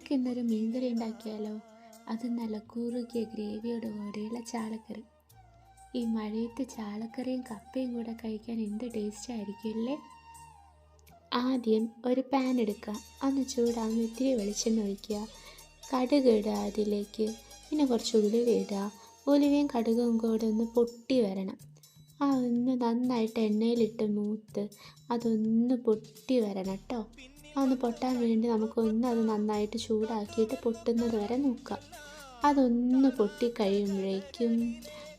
നമുക്കിന്നൊരു മീൻകറി ഉണ്ടാക്കിയാലോ? അത് നല്ല കുറുകിയ ഗ്രേവിയോട് കൂടിയുള്ള ചാളക്കറി. ഈ മഴയത്ത് ചാളക്കറിയും കപ്പയും കൂടെ കഴിക്കാൻ എന്ത് ടേസ്റ്റ് ആയിരിക്കുമല്ലേ. ആദ്യം ഒരു പാൻ എടുക്കുക, ഒന്ന് ചൂടാകുമ്പോൾ ഇത്തിരി വെളിച്ചെണ്ണ ഒഴിക്കുക, കടുക് ഇടുക അതിലേക്ക്, പിന്നെ കുറച്ച് ഉലുവ ഇടുക. ഉലുവയും കടുകും കൂടെ ഒന്ന് പൊട്ടി വരണം. ഒന്ന് നന്നായിട്ട് എണ്ണയിലിട്ട് മൂത്ത് അതൊന്ന് പൊട്ടി വരണം കേട്ടോ. അതൊന്ന് പൊട്ടാൻ വേണ്ടി നമുക്കൊന്ന് അത് നന്നായിട്ട് ചൂടാക്കിയിട്ട് പൊട്ടുന്നത് വരെ നോക്കാം. അതൊന്ന് പൊട്ടിക്കഴിയുമ്പോഴേക്കും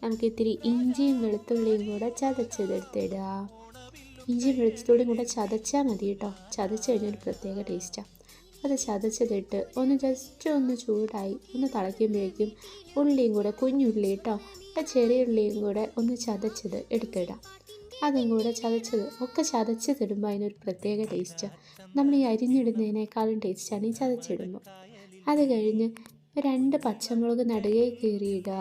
നമുക്ക് ഇത്തിരി ഇഞ്ചിയും വെളുത്തുള്ളിയും കൂടെ ചതച്ചതെടുത്തിടുക. ഇഞ്ചിയും വെളുത്തുള്ളിയും കൂടെ ചതച്ചാൽ മതി കേട്ടോ. ചതച്ച് കഴിഞ്ഞൊരു പ്രത്യേക ടേസ്റ്റാണ്. അത് ചതച്ചതിട്ട് ഒന്ന് ജസ്റ്റ് ഒന്ന് ചൂടായി ഒന്ന് തിളയ്ക്കുമ്പോഴേക്കും ഉള്ളിയും കൂടെ, കുഞ്ഞുള്ളി കേട്ടോ, ചെറിയ ഉള്ളിയും കൂടെ ഒന്ന് ചതച്ചത് എടുത്തിടാം. അതും കൂടെ ഒക്കെ ചതച്ചതിടുമ്പോൾ അതിനൊരു പ്രത്യേക ടേസ്റ്റാണ്. നമ്മൾ ഈ അരിഞ്ഞിടുന്നതിനേക്കാളും ടേസ്റ്റാണ് ഈ ചതച്ചിടുമ്പോൾ. അത് കഴിഞ്ഞ് 2 പച്ചമുളക് നടുകെ കീറിയിടുക.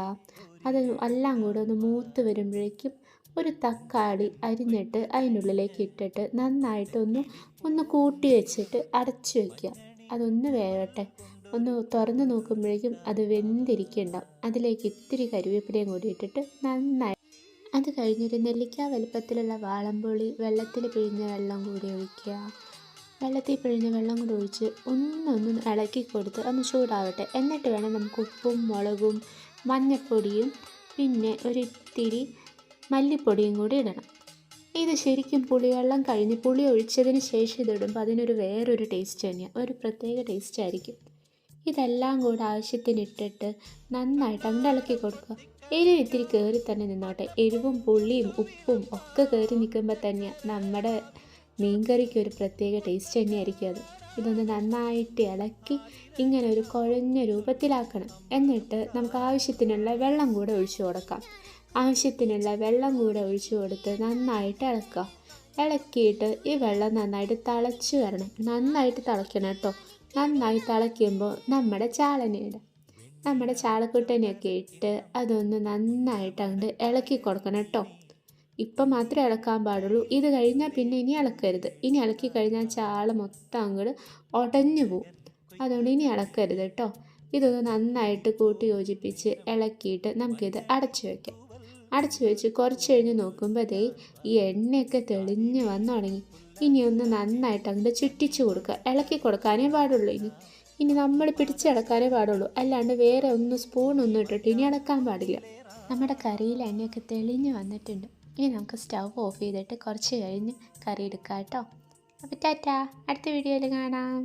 അത് എല്ലാം കൂടെ ഒന്ന് മൂത്ത് വരുമ്പോഴേക്കും ഒരു തക്കാളി അരിഞ്ഞിട്ട് അതിനുള്ളിലേക്ക് ഇട്ടിട്ട് നന്നായിട്ടൊന്ന് കൂട്ടി വെച്ചിട്ട് അടച്ചു വയ്ക്കുക. അതൊന്ന് വേവട്ടെ. ഒന്ന് തുറന്ന് നോക്കുമ്പോഴേക്കും അത് വെന്തിരിക്കുന്നുണ്ടാവും. അതിലേക്ക് ഇത്തിരി കരിവേപ്പിലയും കൂടി ഇട്ടിട്ട് നന്നായി. അത് കഴിഞ്ഞൊരു നെല്ലിക്ക വലുപ്പത്തിലുള്ള വാളംപുളി വെള്ളത്തിൽ പിഴിഞ്ഞ വെള്ളം കൂടി ഒഴിക്കുക. വെള്ളത്തിൽ പിഴിഞ്ഞ വെള്ളം കൂടി ഒഴിച്ച് ഒന്നൊന്ന് ഇളക്കി കൊടുത്ത് ഒന്ന് ചൂടാവട്ടെ. എന്നിട്ട് വേണം നമുക്ക് ഉപ്പും മുളകും മഞ്ഞൾപ്പൊടിയും പിന്നെ ഒരിത്തിരി മല്ലിപ്പൊടിയും കൂടി ഇടണം. ഇത് ശരിക്കും പുളിവെള്ളം കഴിഞ്ഞ് പുളി ഒഴിച്ചതിന് ശേഷം ഇതിടുമ്പോൾ അതിനൊരു വേറൊരു ടേസ്റ്റ് തന്നെയാണ്, ഒരു പ്രത്യേക ടേസ്റ്റ് ആയിരിക്കും. ഇതെല്ലാം കൂടെ ആവശ്യത്തിനിട്ടിട്ട് നന്നായിട്ട് അങ്ങോട്ട് ഇളക്കി കൊടുക്കുക. എരിവ് ഇത്തിരി കയറി തന്നെ നിന്നോട്ടെ. എരിവും പുളിയും ഉപ്പും ഒക്കെ കയറി നിൽക്കുമ്പോൾ തന്നെയാണ് നമ്മുടെ മീൻകറിക്ക് ഒരു പ്രത്യേക ടേസ്റ്റ് തന്നെയായിരിക്കും അത്. ഇതൊന്ന് നന്നായിട്ട് ഇളക്കി ഇങ്ങനെ ഒരു കുഴഞ്ഞ രൂപത്തിലാക്കണം. എന്നിട്ട് നമുക്ക് ആവശ്യത്തിനുള്ള വെള്ളം കൂടെ ഒഴിച്ചു കൊടുക്കാം. ആവശ്യത്തിനുള്ള വെള്ളം കൂടെ ഒഴിച്ചു കൊടുത്ത് നന്നായിട്ട് ഇളക്കുക. ഇളക്കിയിട്ട് ഈ വെള്ളം നന്നായിട്ട് തിളച്ച് വരണം. നന്നായിട്ട് തിളയ്ക്കണം കേട്ടോ. നന്നായി തിളയ്ക്കുമ്പോൾ നമ്മുടെ ചാളക്കുട്ടനെയൊക്കെ ഇട്ട് അതൊന്ന് നന്നായിട്ട് അങ്ങോട്ട് ഇളക്കി കൊടുക്കണം കേട്ടോ. ഇപ്പം മാത്രമേ ഇളക്കാൻ പാടുള്ളൂ. ഇത് കഴിഞ്ഞാൽ പിന്നെ ഇനി ഇളക്കരുത്. ഇനി ഇളക്കി കഴിഞ്ഞാൽ ചാള മൊത്തം അങ്ങോട്ട് ഉടഞ്ഞു പോവും. അതുകൊണ്ട് ഇനി ഇളക്കരുത് കേട്ടോ. ഇതൊന്ന് നന്നായിട്ട് കൂട്ടി യോജിപ്പിച്ച് ഇളക്കിയിട്ട് നമുക്കിത് അടച്ചു വയ്ക്കാം. അടച്ചു വെച്ച് കുറച്ച് കഴിഞ്ഞ് നോക്കുമ്പോൾ ഈ എണ്ണയൊക്കെ തെളിഞ്ഞ് വന്നു തുടങ്ങി. ഇനി ഒന്ന് നന്നായിട്ട് അങ്ങോട്ട് ചുറ്റിച്ച് കൊടുക്കുക. ഇളക്കി കൊടുക്കാനേ പാടുള്ളൂ. ഇനി നമ്മൾ പിടിച്ചിളക്കാനേ പാടുള്ളൂ. അല്ലാണ്ട് വേറെ സ്പൂണൊന്നും ഇട്ടിട്ട് ഇനി ഇളക്കാൻ പാടില്ല. നമ്മുടെ കറിയിൽ എണ്ണയൊക്കെ തെളിഞ്ഞ് വന്നിട്ടുണ്ട്. ഇനി നമുക്ക് സ്റ്റവ് ഓഫ് ചെയ്തിട്ട് കുറച്ച് കഴിഞ്ഞ് കറി എടുക്കാം കേട്ടോ. അപ്പോൾ ടാറ്റാ, അടുത്ത വീഡിയോയിൽ കാണാം.